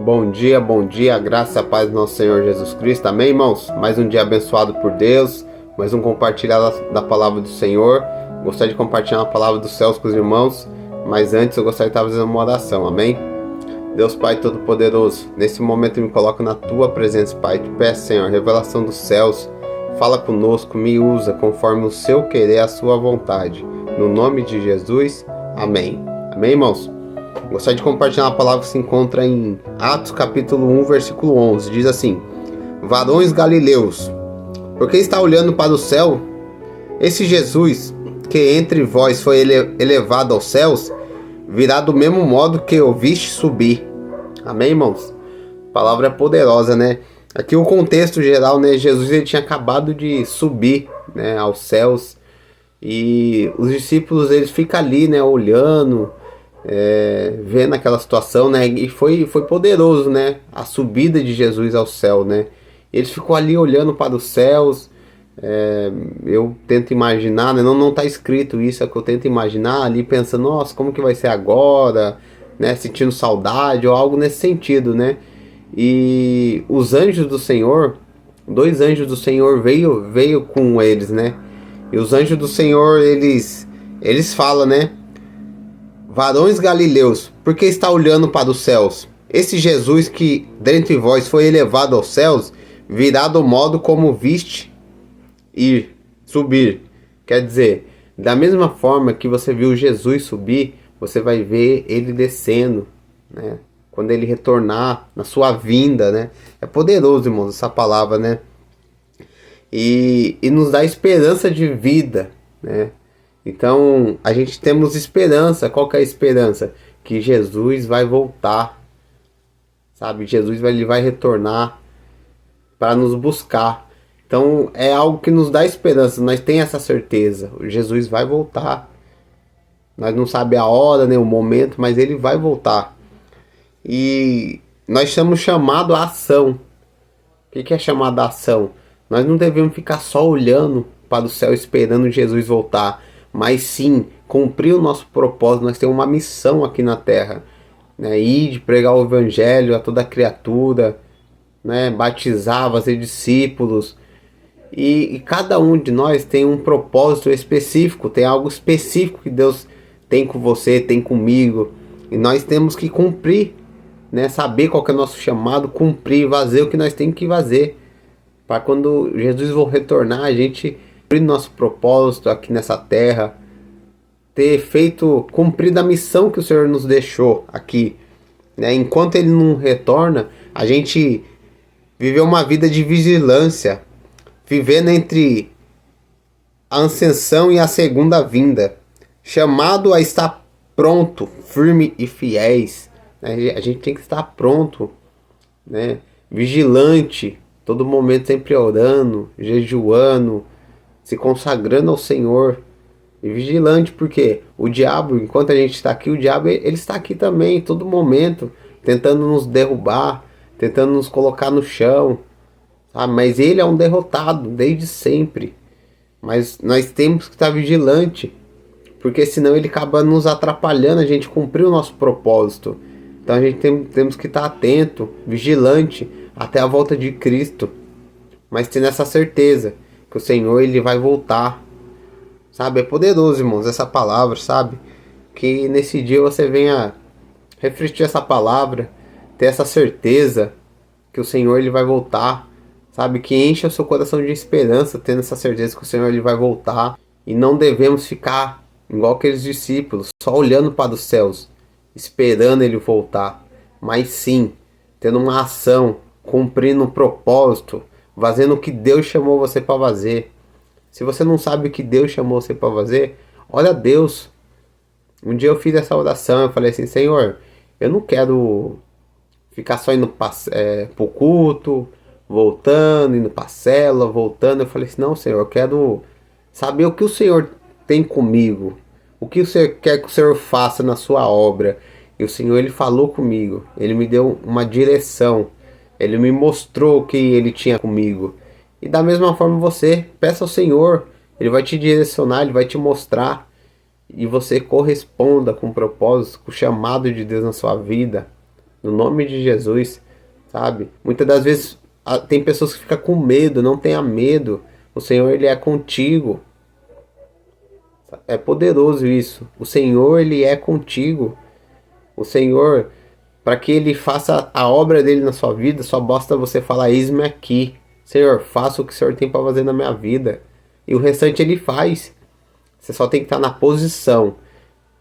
bom dia, a graça e a paz do nosso Senhor Jesus Cristo, amém, irmãos? Mais um dia abençoado por Deus, mais um compartilhar da palavra do Senhor. Gostaria de compartilhar a palavra dos céus com os irmãos, mas antes eu gostaria de estar fazendo uma oração, amém? Deus Pai Todo-Poderoso, nesse momento eu me coloco na Tua presença, Pai, te peço, Senhor, revelação dos céus, fala conosco, me usa conforme o Seu querer, a Sua vontade, no nome de Jesus, amém. Amém, irmãos? Gostaria de compartilhar uma palavra que se encontra em Atos capítulo 1, versículo 11. Diz assim: varões galileus, por que está olhando para o céu? Esse Jesus que entre vós foi elevado aos céus, virá do mesmo modo que o viste subir. Amém, irmãos? A palavra é poderosa, né? Aqui o contexto geral, né? Jesus ele tinha acabado de subir, né, aos céus. E os discípulos eles ficam ali, né, olhando, vendo aquela situação, né? E foi poderoso, né? A subida de Jesus ao céu, né? Eles ficou ali olhando para os céus. Eu tento imaginar, né? Não tá escrito isso, é que eu tento imaginar ali pensando, nossa, como que vai ser agora, né? Sentindo saudade ou algo nesse sentido, né? E os anjos do Senhor, dois anjos do Senhor veio com eles, né? E os anjos do Senhor, eles falam, né? Varões galileus, por que está olhando para os céus? Esse Jesus que dentre vós foi elevado aos céus, virá do modo como viste ir, subir. Quer dizer, da mesma forma que você viu Jesus subir, você vai ver ele descendo, né? Quando ele retornar na sua vinda, né? É poderoso, irmãos, essa palavra, né? E nos dá esperança de vida, né? Então, a gente temos esperança. Qual que é a esperança? Que Jesus vai voltar, sabe? Jesus ele vai retornar para nos buscar. Então, é algo que nos dá esperança. Nós temos essa certeza. Jesus vai voltar. Nós não sabemos a hora, nem o momento, mas ele vai voltar. E nós somos chamados à ação. O que é chamado à ação? Nós não devemos ficar só olhando para o céu esperando Jesus voltar, mas sim cumprir o nosso propósito. Nós temos uma missão aqui na terra, né? Ir de pregar o evangelho a toda criatura, né? Batizar, fazer discípulos. E cada um de nós tem um propósito específico, tem algo específico que Deus tem com você, tem comigo. E nós temos que cumprir, né? Saber qual que é o nosso chamado, cumprir, fazer o que nós temos que fazer. Para quando Jesus for retornar, a gente cumprir nosso propósito aqui nessa terra, ter cumprido a missão que o Senhor nos deixou aqui, né? Enquanto Ele não retorna, a gente viver uma vida de vigilância, vivendo entre a ascensão e a segunda vinda, chamado a estar pronto, firme e fiéis, né? A gente tem que estar pronto, né? Vigilante, todo momento sempre orando, jejuando, se consagrando ao Senhor. E vigilante, porque o diabo, enquanto a gente está aqui, o diabo ele está aqui também, todo momento, tentando nos derrubar, tentando nos colocar no chão, sabe? Mas ele é um derrotado desde sempre. Mas nós temos que estar vigilante, porque senão ele acaba nos atrapalhando a gente cumprir o nosso propósito. Então a gente temos que estar atento, vigilante, até a volta de Cristo, mas tendo essa certeza que o Senhor ele vai voltar, sabe? É poderoso, irmãos, essa palavra, sabe? Que nesse dia você venha refletir essa palavra, ter essa certeza que o Senhor ele vai voltar, sabe? Que encha o seu coração de esperança, tendo essa certeza que o Senhor ele vai voltar. E não devemos ficar igual aqueles discípulos, só olhando para os céus, esperando ele voltar, mas sim tendo uma ação, cumprindo um propósito, fazendo o que Deus chamou você para fazer. Se você não sabe o que Deus chamou você para fazer, olha a Deus. Um dia eu fiz essa oração, eu falei assim: Senhor, eu não quero ficar só indo para o culto, voltando, indo para a célula, voltando. Eu falei assim: não, Senhor, eu quero saber o que o Senhor tem comigo, o que o Senhor quer que o Senhor faça na sua obra. E o Senhor ele falou comigo, ele me deu uma direção, ele me mostrou o que ele tinha comigo. E da mesma forma você, peça ao Senhor, ele vai te direcionar, ele vai te mostrar. E você corresponda com o propósito, com o chamado de Deus na sua vida. no nome de Jesus, sabe? Muitas das vezes tem pessoas que ficam com medo, não tenha medo. O Senhor, Ele é contigo. É poderoso isso. O Senhor, Ele é contigo. O Senhor, para que Ele faça a obra dele na sua vida, só basta você falar: eis-me aqui. Senhor, faça o que o Senhor tem para fazer na minha vida. E o restante Ele faz. Você só tem que estar na posição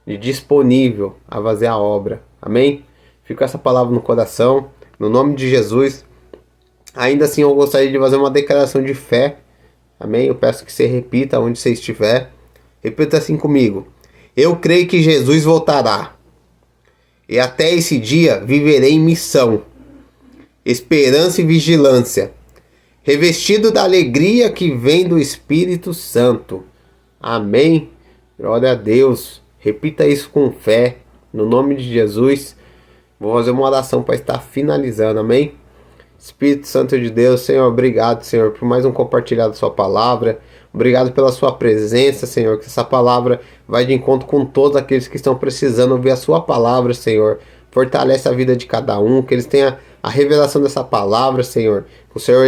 de disponível a fazer a obra. Amém? Fica essa palavra no coração. No nome de Jesus. Ainda assim, eu gostaria de fazer uma declaração de fé. Amém? Eu peço que você repita onde você estiver. Repita assim comigo: eu creio que Jesus voltará. E até esse dia viverei em missão, esperança e vigilância, revestido da alegria que vem do Espírito Santo. Amém? Glória a Deus. Repita isso com fé. No nome de Jesus. Vou fazer uma oração para estar finalizando. Amém? Espírito Santo de Deus, Senhor, obrigado, Senhor, por mais um compartilhar da sua palavra. Obrigado pela sua presença, Senhor, que essa palavra vai de encontro com todos aqueles que estão precisando ouvir a sua palavra, Senhor. Fortalece a vida de cada um, que eles tenham a revelação dessa palavra, Senhor. Que o Senhor,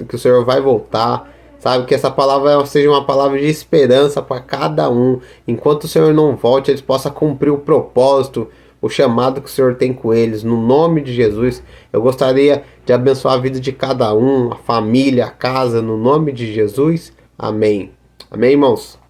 que o Senhor vai voltar, sabe? Que essa palavra seja uma palavra de esperança para cada um. Enquanto o Senhor não volte, eles possam cumprir o propósito, o chamado que o Senhor tem com eles. No nome de Jesus, eu gostaria de abençoar a vida de cada um, a família, a casa, no nome de Jesus. Amém. Amém, irmãos?